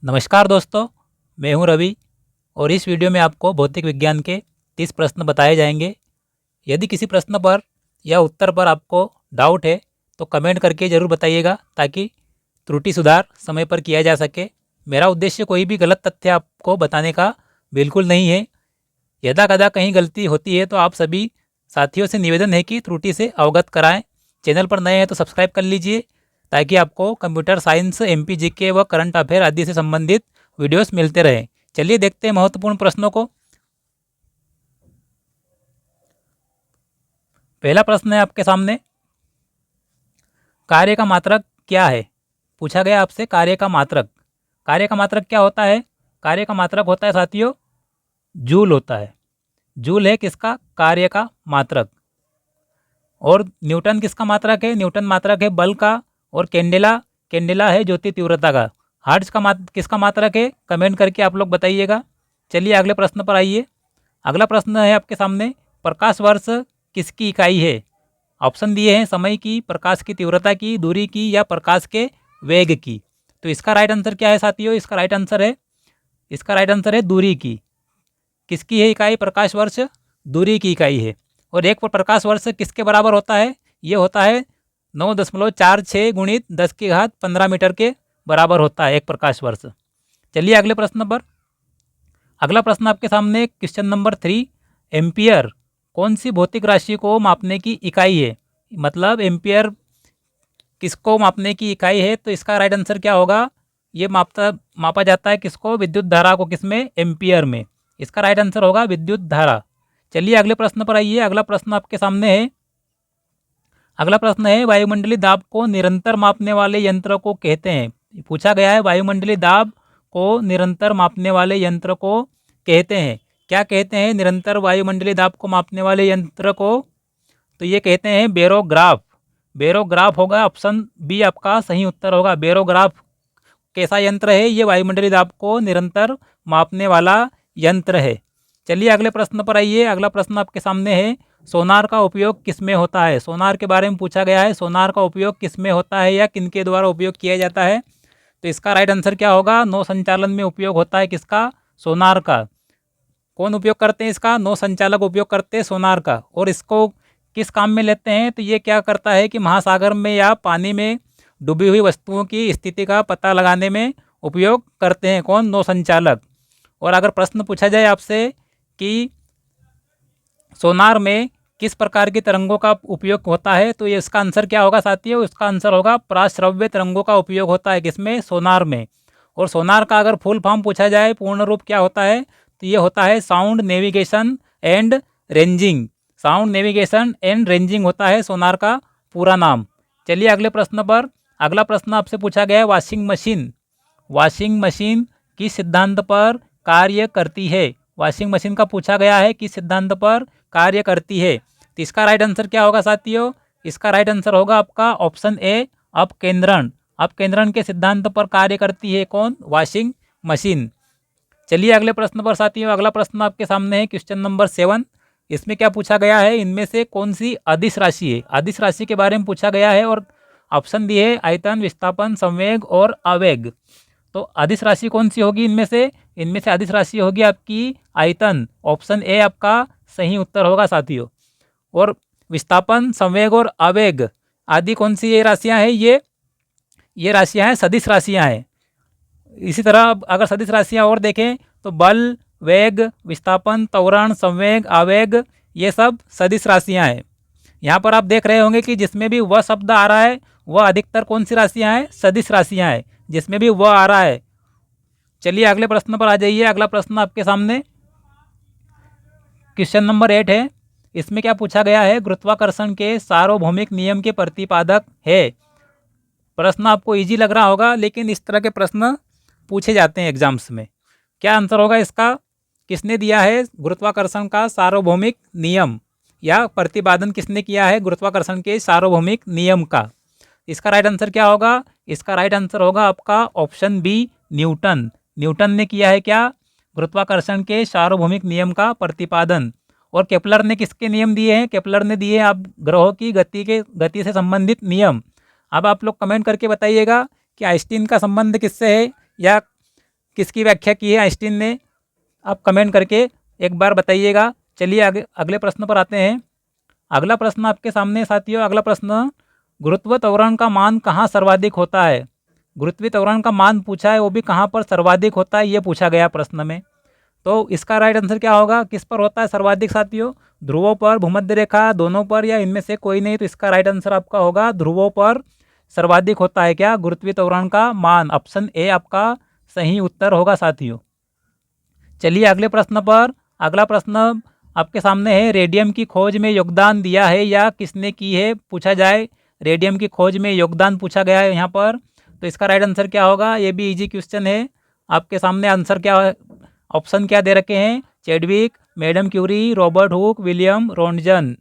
नमस्कार दोस्तों, मैं हूं रवि और इस वीडियो में आपको भौतिक विज्ञान के 30 प्रश्न बताए जाएंगे। यदि किसी प्रश्न पर या उत्तर पर आपको डाउट है तो कमेंट करके ज़रूर बताइएगा ताकि त्रुटि सुधार समय पर किया जा सके। मेरा उद्देश्य कोई भी गलत तथ्य आपको बताने का बिल्कुल नहीं है। यदा कदा कहीं गलती होती है तो आप सभी साथियों से निवेदन है कि त्रुटि से अवगत कराएं। चैनल पर नए हैं तो सब्सक्राइब कर लीजिए ताकि आपको कंप्यूटर साइंस, एमपी जीके व करंट अफेयर आदि से संबंधित वीडियोस मिलते रहें। चलिए देखते हैं महत्वपूर्ण प्रश्नों को। पहला प्रश्न है आपके सामने, कार्य का मात्रक क्या है? पूछा गया आपसे कार्य का मात्रक। कार्य का मात्रक क्या होता है? कार्य का मात्रक होता है साथियों जूल होता है। जूल है किसका? कार्य का मात्रक। और न्यूटन किसका मात्रक है? न्यूटन मात्रक है बल का। और कैंडेला, कैंडेला है ज्योति तीव्रता का। हर्ट्ज का किसका मात्रक है? कमेंट करके आप लोग बताइएगा। चलिए अगले प्रश्न पर आइए। अगला प्रश्न है आपके सामने, प्रकाश वर्ष किसकी इकाई है? ऑप्शन दिए हैं समय की, प्रकाश की तीव्रता की, दूरी की या प्रकाश के वेग की। तो इसका राइट आंसर क्या है साथियों? इसका राइट आंसर है दूरी की। किसकी है इकाई प्रकाश वर्ष? दूरी की इकाई है। और एक प्रकाश वर्ष किसके बराबर होता है? ये होता है 9.46 गुणित 10⁻15 मीटर के बराबर होता है एक प्रकाश वर्ष। चलिए अगले प्रश्न पर। अगला प्रश्न आपके सामने क्वेश्चन नंबर 3, एम्पियर कौन सी भौतिक राशि को मापने की इकाई है? मतलब एम्पियर किसको मापने की इकाई है? तो इसका राइट आंसर क्या होगा? ये मापा जाता है किसको? विद्युत धारा को। किसमें? एम्पियर में। इसका राइट आंसर होगा विद्युत धारा। चलिए अगले प्रश्न पर आइए। अगला प्रश्न आपके सामने है। अगला प्रश्न है, वायुमंडलीय दाब को निरंतर मापने वाले यंत्र को कहते हैं। पूछा गया है वायुमंडलीय दाब को निरंतर मापने वाले यंत्र को कहते हैं। क्या कहते हैं निरंतर वायुमंडलीय दाब को मापने वाले यंत्र को? तो ये कहते हैं बेरोग्राफ। बेरोग्राफ होगा ऑप्शन बी आपका सही उत्तर होगा। बेरोग्राफ कैसा यंत्र है? ये वायुमंडलीय दाब को निरंतर मापने वाला यंत्र है। चलिए अगले प्रश्न पर आइए। अगला प्रश्न आपके सामने है, सोनार का उपयोग किस में होता है? सोनार के बारे में पूछा गया है। सोनार का उपयोग किस में होता है या किनके द्वारा उपयोग किया जाता है? तो इसका राइट आंसर क्या होगा? नौ संचालन में उपयोग होता है किसका? सोनार का। कौन उपयोग करते हैं इसका? नौ संचालक उपयोग करते हैं सोनार का। और इसको किस काम में लेते हैं? तो ये क्या करता है कि महासागर में या पानी में डूबी हुई वस्तुओं की स्थिति का पता लगाने में उपयोग करते हैं। कौन? नौ संचालक। और अगर प्रश्न पूछा जाए आपसे कि सोनार में किस प्रकार की तरंगों का उपयोग होता है, तो ये इसका आंसर क्या होगा साथियों? इसका आंसर होगा पराश्रव्य तरंगों का उपयोग होता है। किसमें? सोनार में। और सोनार का अगर फुल फॉर्म पूछा जाए, पूर्ण रूप क्या होता है, तो ये होता है sound navigation and ranging. Sound navigation and ranging होता है सोनार का पूरा नाम। चलिए अगले प्रश्न पर। अगला प्रश्न आपसे पूछा गया है, वॉशिंग मशीन। वॉशिंग मशीन किस सिद्धांत पर कार्य करती है? वॉशिंग मशीन का पूछा गया है किस सिद्धांत पर कार्य करती है। तो इसका राइट आंसर क्या होगा साथियों? इसका राइट आंसर होगा आपका ऑप्शन ए, अपकेंद्रण। अपकेंद्रण के सिद्धांत पर कार्य करती है कौन? Washing machine. चलिए अगले प्रश्न पर साथियों। अगला प्रश्न आपके सामने है क्वेश्चन नंबर 7। इसमें क्या पूछा गया है? इनमें से कौन सी अदिश राशि है? अदिश राशि के बारे में पूछा गया है और ऑप्शन दिए है आयतन, विस्थापन, संवेग और आवेग। तो अदिश राशि कौन सी होगी इनमें से? इनमें से अदिश राशि होगी आपकी आयतन। ऑप्शन ए आपका सही उत्तर होगा साथियों। और विस्थापन, संवेग और आवेग आदि कौन सी ये राशियां हैं? ये राशियां हैं सदिश राशियां हैं। इसी तरह अगर सदिश राशियां और देखें तो बल, वेग, विस्थापन, त्वरण, संवेग, आवेग ये सब सदिश राशियां हैं। यहाँ पर आप देख रहे होंगे कि जिसमें भी वह शब्द आ रहा है वह अधिकतर कौन सी राशियां हैं? सदिश राशियां हैं। जिसमें भी वह आ रहा है। चलिए अगले प्रश्न पर आ जाइए। अगला प्रश्न आपके सामने क्वेश्चन नंबर 8 है। इसमें क्या पूछा गया है? गुरुत्वाकर्षण के सार्वभौमिक नियम के प्रतिपादक है। प्रश्न आपको इजी लग रहा होगा लेकिन इस तरह के प्रश्न पूछे जाते हैं एग्जाम्स में। क्या आंसर होगा इसका? किसने दिया है गुरुत्वाकर्षण का सार्वभौमिक नियम या प्रतिपादन किसने किया है गुरुत्वाकर्षण के सार्वभौमिक नियम का? इसका राइट आंसर क्या होगा? इसका राइट आंसर होगा आपका ऑप्शन बी, न्यूटन। न्यूटन ने किया है क्या? गुरुत्वाकर्षण के सार्वभौमिक नियम का प्रतिपादन। और केपलर ने किसके नियम दिए हैं? केपलर ने दिए आप ग्रहों की गति से संबंधित नियम। अब आप लोग कमेंट करके बताइएगा कि आइंस्टीन का संबंध किससे है या किसकी व्याख्या की है आइंस्टीन ने, आप कमेंट करके एक बार बताइएगा। चलिए आगे अगले प्रश्न पर आते हैं। अगला प्रश्न आपके सामने साथियों, अगला प्रश्न, गुरुत्व त्वरण का मान कहाँ सर्वाधिक होता है। गुरुत्वीय त्वरण का मान पूछा है, वो भी कहाँ पर सर्वाधिक होता है, ये पूछा गया प्रश्न में। तो इसका राइट आंसर क्या होगा, किस पर होता है सर्वाधिक साथियों, ध्रुवों पर, भूमध्य रेखा, दोनों पर, या इनमें से कोई नहीं। तो इसका राइट आंसर आपका होगा ध्रुवों पर सर्वाधिक होता है क्या, गुरुत्वीय त्वरण का मान। ऑप्शन ए आपका सही उत्तर होगा साथियों। चलिए अगले प्रश्न पर। अगला प्रश्न आपके सामने है, रेडियम की खोज में योगदान दिया है या किसने की है, पूछा जाए। रेडियम की खोज में योगदान पूछा गया है यहाँ पर। तो इसका राइट आंसर क्या होगा, ये भी इजी क्वेश्चन है। आपके सामने आंसर क्या, ऑप्शन क्या दे रखे हैं, Chadwick, madam Curie, Robert Hooke, William Roentgen.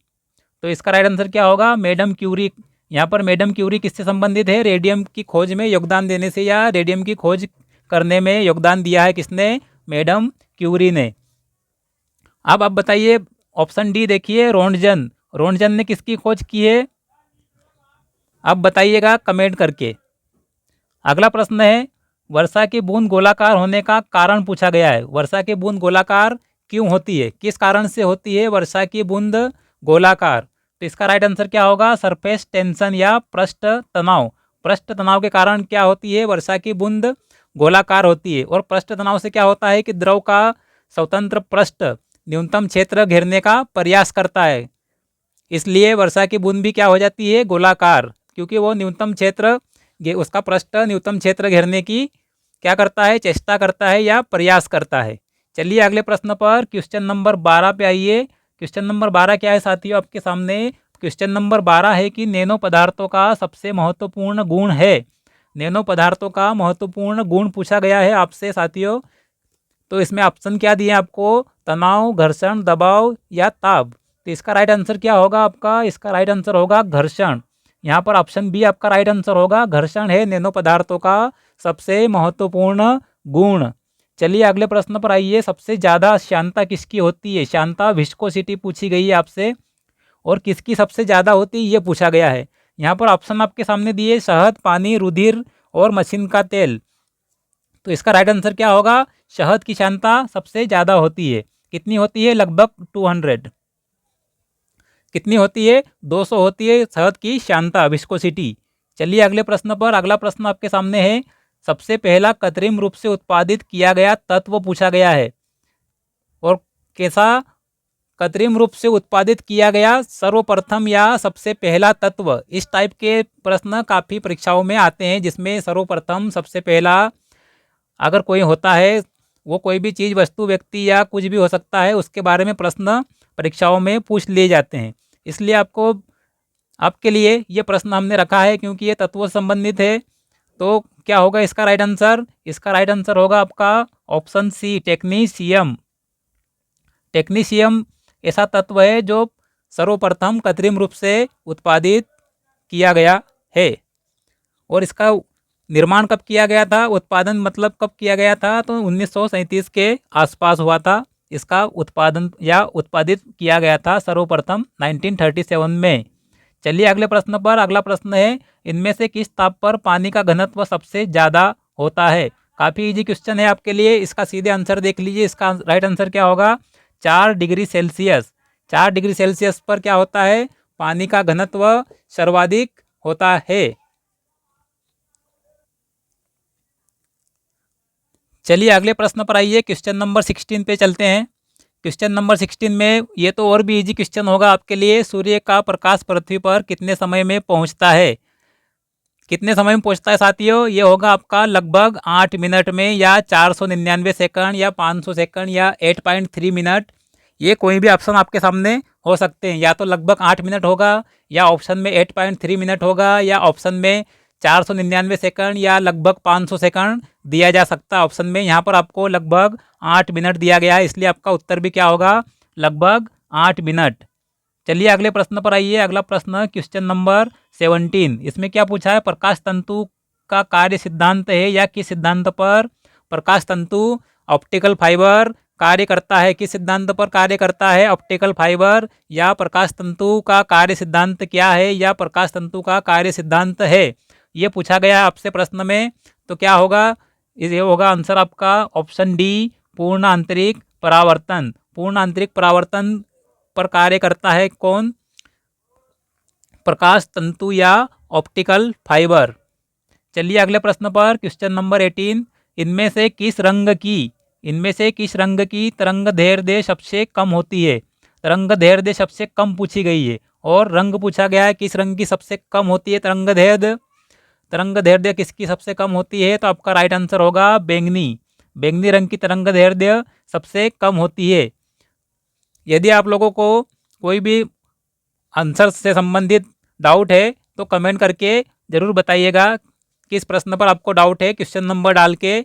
तो इसका राइट आंसर क्या होगा, मैडम क्यूरी। यहाँ पर मैडम क्यूरी किससे संबंधित है, रेडियम की खोज में योगदान देने से, या रेडियम की खोज करने में योगदान दिया है किसने, मैडम क्यूरी ने। अब आप बताइए, ऑप्शन डी देखिए, रॉन्टजन। रॉन्टजन ने किसकी खोज की है, आप बताइएगा कमेंट करके। अगला प्रश्न है, वर्षा की बूंद गोलाकार होने का कारण पूछा गया है। वर्षा की बूंद गोलाकार क्यों होती है, किस कारण से होती है वर्षा की बूंद गोलाकार। तो इसका राइट आंसर क्या होगा, सरफेस टेंशन या पृष्ठ तनाव। पृष्ठ तनाव के कारण क्या होती है, वर्षा की बूंद गोलाकार होती है। और पृष्ठ तनाव से क्या होता है कि द्रव का स्वतंत्र पृष्ठ न्यूनतम क्षेत्र घेरने का प्रयास करता है, इसलिए वर्षा की बूंद भी क्या हो जाती है, गोलाकार, क्योंकि वो न्यूनतम क्षेत्र, उसका पृष्ठ न्यूनतम क्षेत्र घेरने की क्या करता है, चेष्टा करता है या प्रयास करता है। चलिए अगले प्रश्न पर, क्वेश्चन नंबर 12 पे आइए। क्वेश्चन नंबर 12 क्या है साथियों आपके सामने, क्वेश्चन नंबर 12 है कि नैनो पदार्थों का सबसे महत्वपूर्ण गुण है। नैनो पदार्थों का महत्वपूर्ण गुण पूछा गया है आपसे साथियों। तो इसमें ऑप्शन क्या दिए आपको, तनाव, घर्षण, दबाव या ताप। तो इसका राइट आंसर क्या होगा आपका, इसका राइट आंसर होगा घर्षण। यहाँ पर ऑप्शन बी आपका राइट आंसर होगा, घर्षण है नैनो पदार्थों का सबसे महत्वपूर्ण गुण। चलिए अगले प्रश्न पर आइए, सबसे ज़्यादा श्यानता किसकी होती है। श्यानता, विस्कोसिटी पूछी गई है आपसे, और किसकी सबसे ज़्यादा होती है ये पूछा गया है। यहाँ पर ऑप्शन आपके सामने दिए, शहद, पानी, रुधिर और मशीन का तेल। तो इसका राइट आंसर क्या होगा, शहद की श्यानता सबसे ज़्यादा होती है। कितनी होती है, लगभग 200। कितनी होती है, 200 होती है शहद की श्यानता, विस्कोसिटी। चलिए अगले प्रश्न पर। अगला प्रश्न आपके सामने है, सबसे पहला कृत्रिम रूप से उत्पादित किया गया तत्व पूछा गया है, और कैसा कृत्रिम रूप से उत्पादित किया गया, सर्वप्रथम या सबसे पहला तत्व। इस टाइप के प्रश्न काफ़ी परीक्षाओं में आते हैं, जिसमें सर्वप्रथम, सबसे पहला अगर कोई होता है, वो कोई भी चीज़, वस्तु, व्यक्ति या कुछ भी हो सकता है, उसके बारे में प्रश्न परीक्षाओं में पूछ लिए जाते हैं। इसलिए आपको, आपके लिए ये प्रश्न हमने रखा है, क्योंकि ये तत्वों से संबंधित है। तो क्या होगा इसका राइट आंसर, इसका राइट आंसर होगा आपका ऑप्शन सी, टेक्नीशियम। टेक्नीशियम ऐसा तत्व है जो सर्वप्रथम कृत्रिम रूप से उत्पादित किया गया है। और इसका निर्माण कब किया गया था, उत्पादन मतलब कब किया गया था, तो 1937 के आसपास हुआ था। इसका उत्पादन या उत्पादित किया गया था सर्वप्रथम 1937 में। चलिए अगले प्रश्न पर। अगला प्रश्न है, इनमें से किस ताप पर पानी का घनत्व सबसे ज़्यादा होता है। काफ़ी इजी क्वेश्चन है आपके लिए, इसका सीधे आंसर देख लीजिए। इसका राइट आंसर क्या होगा, 4 डिग्री सेल्सियस। 4 डिग्री सेल्सियस पर क्या होता है, पानी का घनत्व सर्वाधिक होता है। चलिए अगले प्रश्न पर आइए, क्वेश्चन नंबर 16 पे चलते हैं। क्वेश्चन नंबर 16 में, ये तो और भी इजी क्वेश्चन होगा आपके लिए, सूर्य का प्रकाश पृथ्वी पर कितने समय में पहुंचता है। कितने समय में पहुंचता है साथियों, ये होगा आपका लगभग 8 मिनट में, या 499 सेकंड, या 500 सेकंड, या 8.3 मिनट। ये कोई भी ऑप्शन आपके सामने हो सकते हैं, या तो लगभग 8 मिनट होगा, या ऑप्शन में 8.3 मिनट होगा, या ऑप्शन में 499 सेकंड, या लगभग 500 सेकंड दिया जा सकता है ऑप्शन में। यहाँ पर आपको लगभग 8 मिनट दिया गया है, इसलिए आपका उत्तर भी क्या होगा, लगभग 8 मिनट। चलिए अगले प्रश्न पर आइए। अगला प्रश्न क्वेश्चन नंबर 17, इसमें क्या पूछा है, प्रकाश तंतु का कार्य सिद्धांत है, या किस सिद्धांत पर प्रकाश तंतु ऑप्टिकल फाइबर कार्य करता है। किस सिद्धांत पर कार्य करता है, ऑप्टिकल फाइबर, या प्रकाश तंतु का कार्य सिद्धांत क्या है, या प्रकाश तंतु का कार्य सिद्धांत है, ये पूछा गया है आपसे प्रश्न में। तो क्या होगा, ये होगा आंसर आपका ऑप्शन डी, पूर्ण आंतरिक परावर्तन। पूर्ण आंतरिक परावर्तन पर कार्य करता है कौन? प्रकाश तंतु या ऑप्टिकल फाइबर। चलिए अगले प्रश्न पर, क्वेश्चन नंबर 18। इनमें से किस रंग की तरंग दैर्ध्य सबसे कम होती है? तरंग दैर्ध्य सबसे कम पूछी गई है और रंग पूछा गया है, किस रंग की सबसे कम होती है तरंग दैर्ध्य? तरंग दैर्ध्य किसकी सबसे कम होती है? तो आपका राइट आंसर होगा बैंगनी। बैंगनी रंग की तरंग दैर्ध्य सबसे कम होती है। यदि आप लोगों को कोई भी आंसर से संबंधित डाउट है तो कमेंट करके ज़रूर बताइएगा किस प्रश्न पर आपको डाउट है, क्वेश्चन नंबर डाल के,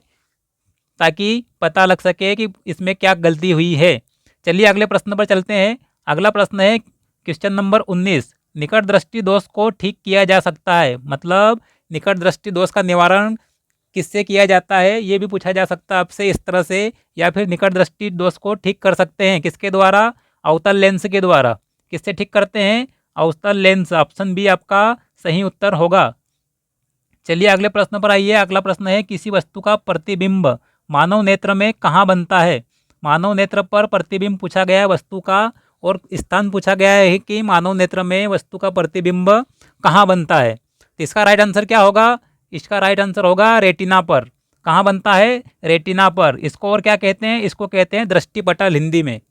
ताकि पता लग सके कि इसमें क्या गलती हुई है। चलिए अगले प्रश्न पर चलते हैं। अगला प्रश्न है क्वेश्चन नंबर 19। निकट दृष्टि दोष को ठीक किया जा सकता है, मतलब निकट दृष्टि दोष का निवारण किससे किया जाता है, ये भी पूछा जा सकता है आपसे इस तरह से। या फिर निकट दृष्टि दोष को ठीक कर सकते हैं किसके द्वारा? अवतल लेंस के द्वारा। किससे ठीक करते हैं? अवतल लेंस। ऑप्शन बी आपका सही उत्तर होगा। चलिए अगले प्रश्न पर आइए। अगला प्रश्न है किसी वस्तु का प्रतिबिंब मानव नेत्र में कहाँ बनता है? मानव नेत्र पर प्रतिबिंब पूछा गया है वस्तु का, और स्थान पूछा गया है कि मानव नेत्र में वस्तु का प्रतिबिंब कहाँ बनता है। तो इसका राइट आंसर क्या होगा? इसका राइट आंसर होगा रेटिना पर। कहाँ बनता है? रेटिना पर। इसको और क्या कहते हैं? इसको कहते हैं दृष्टिपटल हिंदी में।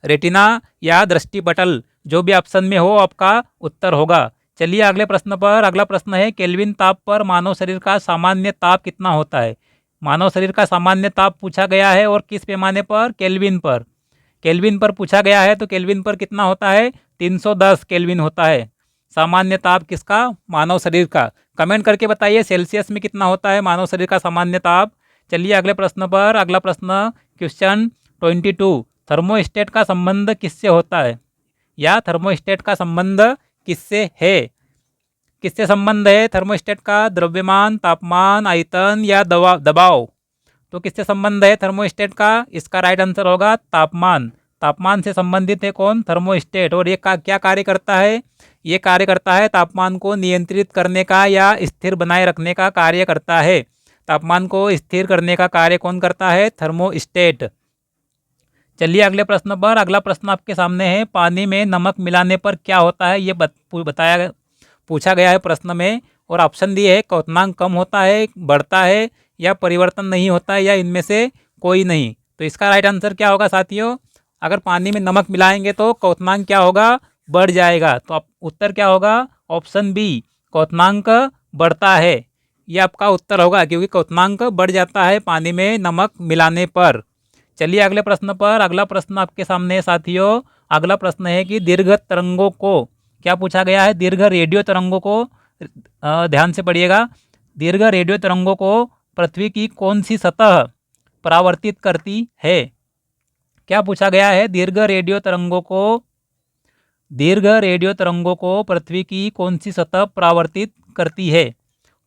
रेटिना या दृष्टिपटल, जो भी ऑप्शन में हो आपका उत्तर होगा। चलिए अगले प्रश्न पर। अगला प्रश्न है केल्विन ताप पर मानव शरीर का सामान्य ताप कितना होता है? मानव शरीर का सामान्य ताप पूछा गया है और किस पैमाने पर? केल्विन पर। केल्विन पर पूछा गया है तो केल्विन पर कितना होता है? 310 केल्विन होता है सामान्य ताप किसका? मानव शरीर का। कमेंट करके बताइए सेल्सियस में कितना होता है मानव शरीर का सामान्य ताप। चलिए अगले प्रश्न पर। अगला प्रश्न क्वेश्चन 22। थर्मोस्टेट का संबंध किससे होता है, या थर्मोस्टेट का संबंध किससे है? किससे संबंध है थर्मोस्टेट का? द्रव्यमान, तापमान, आयतन या दबाव? तो किससे संबंध है थर्मोस्टेट का? इसका राइट आंसर होगा तापमान। तापमान से संबंधित है कौन? थर्मोस्टेट। और ये क्या कार्य करता है? ये कार्य करता है तापमान को नियंत्रित करने का या स्थिर बनाए रखने का कार्य करता है। तापमान को स्थिर करने का कार्य कौन करता है? थर्मोस्टेट। चलिए अगले प्रश्न पर। अगला प्रश्न आपके सामने है पानी में नमक मिलाने पर क्या होता है, ये पूछा गया है प्रश्न में। और ऑप्शन दिए है क्वथनांक कम होता है, बढ़ता है, या परिवर्तन नहीं होता है, या इनमें से कोई नहीं। तो इसका राइट आंसर क्या होगा साथियों? अगर पानी में नमक मिलाएंगे तो क्वथनांक क्या होगा? बढ़ जाएगा। तो आप उत्तर क्या होगा? ऑप्शन बी, क्वथनांक बढ़ता है। ये आपका उत्तर होगा, क्योंकि क्वथनांक बढ़ जाता है पानी में नमक मिलाने पर। चलिए अगले प्रश्न पर। अगला प्रश्न आपके सामने है साथियों। अगला प्रश्न है कि दीर्घ तरंगों को, क्या पूछा गया है? दीर्घ रेडियो तरंगों को, ध्यान से पढ़िएगा, दीर्घ रेडियो तरंगों को पृथ्वी की कौन सी सतह परावर्तित करती है? क्या पूछा गया है? दीर्घ रेडियो तरंगों को पृथ्वी की कौन सी सतह परावर्तित करती है?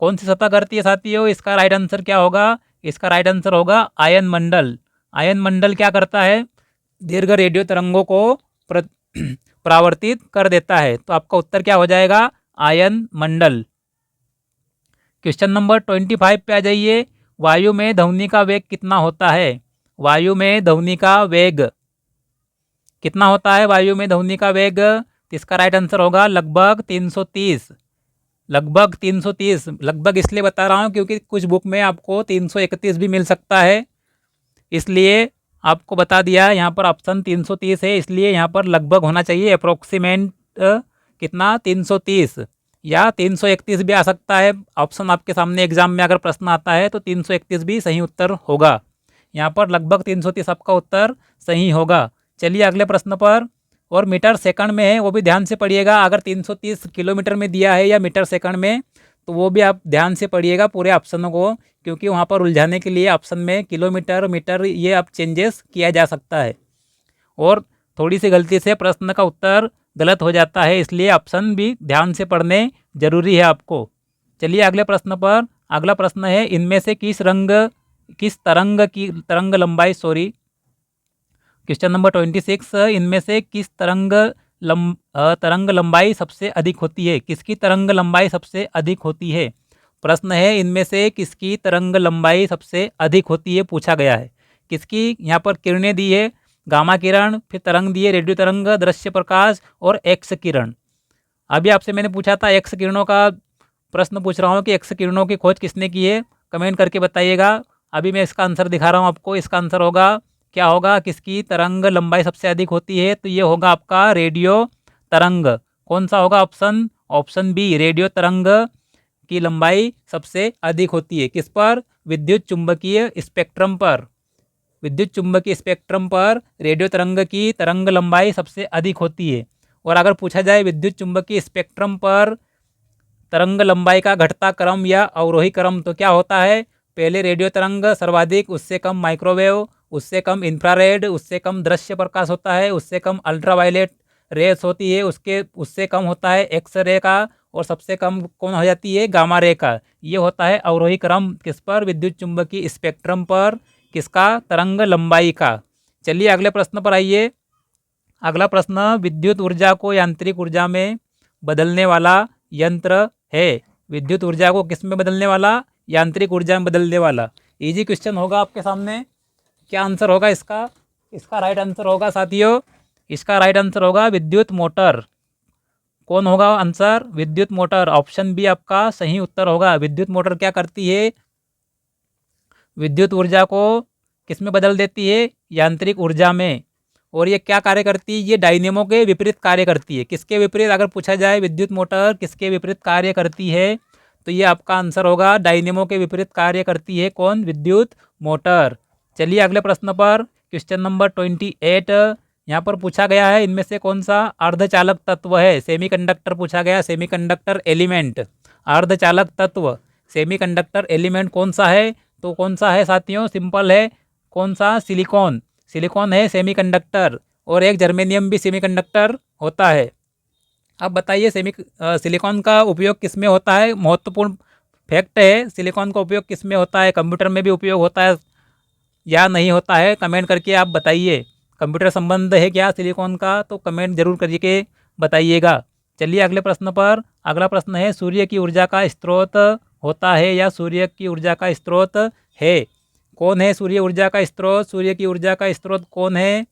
कौन सी सतह करती है साथियों? इसका राइट आंसर क्या होगा? इसका राइट आंसर होगा आयन मंडल। आयन मंडल क्या करता है? दीर्घ रेडियो तरंगों को परावर्तित कर देता है। तो आपका उत्तर क्या हो जाएगा? आयन मंडल। क्वेश्चन नंबर 25 पे आ जाइए। वायु में ध्वनि का वेग कितना होता है? वायु में ध्वनि का वेग कितना होता है? वायु में ध्वनि का वेग, तो इसका राइट आंसर होगा लगभग 330। लगभग 330, लगभग इसलिए बता रहा हूँ क्योंकि कुछ बुक में आपको 331 भी मिल सकता है, इसलिए आपको बता दिया। यहाँ पर ऑप्शन 330 है, इसलिए यहाँ पर लगभग होना चाहिए। अप्रोक्सीमेट कितना? 330 या 331 भी आ सकता है। ऑप्शन आपके सामने एग्जाम में अगर प्रश्न आता है तो 331 भी सही उत्तर होगा। यहाँ पर लगभग 330 आपका उत्तर सही होगा। चलिए अगले प्रश्न पर। और मीटर सेकंड में है, वो भी ध्यान से पढ़िएगा। अगर 330 किलोमीटर में दिया है या मीटर सेकंड में, तो वो भी आप ध्यान से पढ़िएगा पूरे ऑप्शनों को, क्योंकि वहाँ पर उलझाने के लिए ऑप्शन में किलोमीटर, मीटर ये आप चेंजेस किया जा सकता है, और थोड़ी सी गलती से प्रश्न का उत्तर गलत हो जाता है, इसलिए ऑप्शन भी ध्यान से पढ़ने जरूरी है आपको। चलिए अगले प्रश्न पर। अगला प्रश्न है इनमें से किस तरंग लंबाई, क्वेश्चन नंबर 26, इनमें से किस तरंग लंबाई सबसे अधिक होती है? किसकी तरंग लंबाई सबसे अधिक होती है? प्रश्न है इनमें से किसकी तरंग लंबाई सबसे अधिक होती है, पूछा गया है। किसकी, यहाँ पर किरणें दी है, गामा किरण, फिर तरंग दी है रेडियो तरंग, दृश्य प्रकाश और एक्स किरण। अभी आपसे मैंने पूछा था एक्स किरणों का प्रश्न पूछ रहा हूँ कि एक्स किरणों की खोज किसने की है, कमेंट करके बताइएगा। अभी मैं इसका आंसर दिखा रहा हूँ आपको। इसका आंसर होगा, क्या होगा, किसकी तरंग लंबाई सबसे अधिक होती है, तो ये होगा आपका रेडियो तरंग। कौन सा होगा ऑप्शन, ऑप्शन बी, रेडियो तरंग की लंबाई सबसे अधिक होती है। किस पर, विद्युत चुंबकीय स्पेक्ट्रम पर। विद्युत चुंबकीय स्पेक्ट्रम पर रेडियो तरंग की तरंग लंबाई सबसे अधिक होती है। और अगर पूछा जाए विद्युत चुंबकीय स्पेक्ट्रम पर तरंग लंबाई का घटता क्रम या अवरोही क्रम, तो क्या होता है, पहले रेडियो तरंग सर्वाधिक, उससे कम माइक्रोवेव, उससे कम इंफ्रारेड, उससे कम दृश्य प्रकाश होता है, उससे कम अल्ट्रावायलेट रेस होती है, उससे कम होता है एक्स रे का, और सबसे कम कौन हो जाती है, गामा रे का। ये होता है अवरोही क्रम किस पर, विद्युत चुंबकीय स्पेक्ट्रम पर, किसका, तरंग लंबाई का। चलिए अगले प्रश्न पर आइए। अगला प्रश्न, विद्युत ऊर्जा को यांत्रिक ऊर्जा में बदलने वाला यंत्र है। विद्युत ऊर्जा को किस में बदलने वाला, यांत्रिक ऊर्जा में बदलने वाला। इजी क्वेश्चन होगा आपके सामने। क्या आंसर होगा इसका, इसका राइट आंसर होगा साथियों, इसका राइट आंसर होगा विद्युत मोटर। कौन होगा आंसर, विद्युत मोटर। ऑप्शन बी आपका सही उत्तर होगा। विद्युत मोटर क्या करती है, विद्युत ऊर्जा को किस में बदल देती है, यांत्रिक ऊर्जा में। और ये क्या कार्य करती है, ये डायनेमो के विपरीत कार्य करती है। किसके विपरीत, अगर पूछा जाए विद्युत मोटर किसके विपरीत कार्य करती है, तो ये आपका आंसर होगा डायनेमो के विपरीत कार्य करती है। कौन, विद्युत मोटर। चलिए अगले प्रश्न पर, क्वेश्चन नंबर 28। यहाँ पर पूछा गया है इनमें से कौन सा अर्धचालक तत्व है। सेमीकंडक्टर पूछा गया, सेमीकंडक्टर एलिमेंट, अर्धचालक तत्व, सेमीकंडक्टर एलिमेंट कौन सा है, तो कौन सा है साथियों, सिंपल है, कौन सा, सिलिकॉन। सिलिकॉन है सेमीकंडक्टर, और एक जर्मेनियम भी सेमीकंडक्टर होता है। अब बताइए सिलिकॉन का उपयोग किस में होता है, महत्वपूर्ण फैक्ट है, सिलिकॉन का उपयोग किस में होता है, कंप्यूटर में भी उपयोग होता है या नहीं होता है, कमेंट करके आप बताइए। कंप्यूटर संबंध है क्या सिलिकॉन का, तो कमेंट जरूर करके बताइएगा। चलिए अगले प्रश्न पर। अगला प्रश्न है, सूर्य की ऊर्जा का स्रोत होता है या सूर्य की ऊर्जा का स्रोत है। कौन है सूर्य ऊर्जा का स्रोत, सूर्य की ऊर्जा का स्रोत कौन है,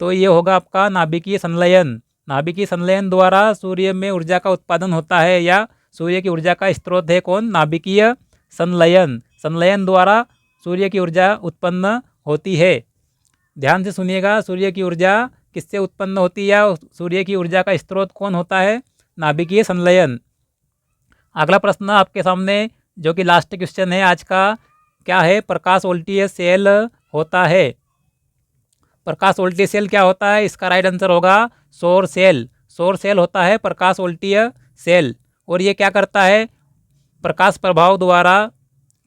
तो ये होगा आपका नाभिकीय संलयन। नाभिकीय संलयन द्वारा सूर्य में ऊर्जा का उत्पादन होता है, या सूर्य की ऊर्जा का स्रोत है कौन, नाभिकीय संलयन। संलयन द्वारा सूर्य की ऊर्जा उत्पन्न होती है। ध्यान से सुनिएगा, सूर्य की ऊर्जा किससे उत्पन्न होती है, या सूर्य की ऊर्जा का स्रोत कौन होता है, नाभिकीय संलयन। अगला प्रश्न आपके सामने जो कि लास्ट क्वेश्चन है आज का, क्या है, प्रकाश वोल्टीय सेल होता है। प्रकाश वोल्टीय सेल क्या होता है, इसका राइट आंसर होगा सौर सेल। सौर सेल होता है प्रकाश वोल्टीय सेल। और ये क्या करता है, प्रकाश प्रभाव द्वारा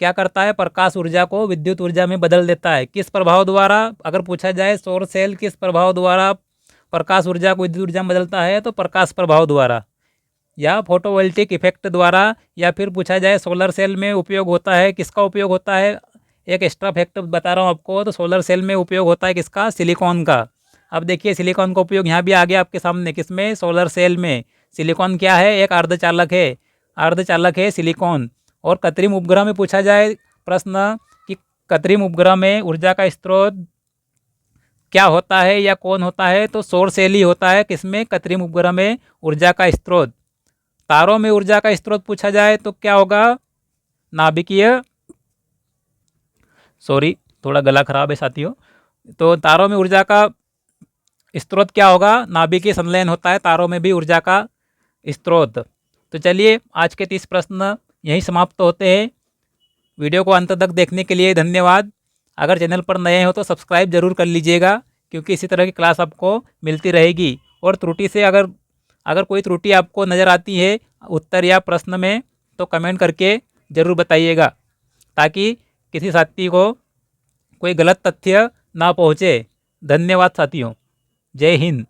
क्या करता है, प्रकाश ऊर्जा को विद्युत ऊर्जा में बदल देता है। किस प्रभाव द्वारा, अगर पूछा जाए सौर सेल किस प्रभाव द्वारा प्रकाश ऊर्जा को विद्युत ऊर्जा में बदलता है, तो प्रकाश प्रभाव द्वारा या फोटोवोल्टिक इफेक्ट द्वारा, या फिर पूछा जाए सोलर सेल में उपयोग होता है, किसका उपयोग होता है, एक एक्स्ट्रा फैक्ट बता रहा हूँ आपको, तो सोलर सेल में उपयोग होता है किसका, सिलिकॉन का। अब देखिए सिलिकॉन का उपयोग यहाँ भी आ गया आपके सामने, किसमें, सोलर सेल में। सिलिकॉन क्या है, एक अर्धचालक है, अर्धचालक है सिलिकॉन। और कृत्रिम उपग्रह में पूछा जाए प्रश्न कि कृत्रिम उपग्रह में ऊर्जा का स्रोत क्या होता है या कौन होता है, तो सौर सेल ही होता है किसमें, कृत्रिम उपग्रह में ऊर्जा का स्रोत। तारों में ऊर्जा का स्रोत पूछा जाए तो क्या होगा, नाभिकीय, सॉरी थोड़ा गला खराब है साथियों, तो तारों में ऊर्जा का स्रोत क्या होगा, नाभिकीय संलयन होता है तारों में भी ऊर्जा का स्रोत। तो चलिए आज के 30 प्रश्न यहीं समाप्त होते हैं। वीडियो को अंत तक देखने के लिए धन्यवाद। अगर चैनल पर नए हो तो सब्सक्राइब जरूर कर लीजिएगा, क्योंकि इसी तरह की क्लास आपको मिलती रहेगी। और त्रुटि से अगर कोई त्रुटि आपको नज़र आती है उत्तर या प्रश्न में, तो कमेंट करके ज़रूर बताइएगा, ताकि किसी साथी को कोई गलत तथ्य ना पहुँचे। धन्यवाद साथियों, जय हिंद।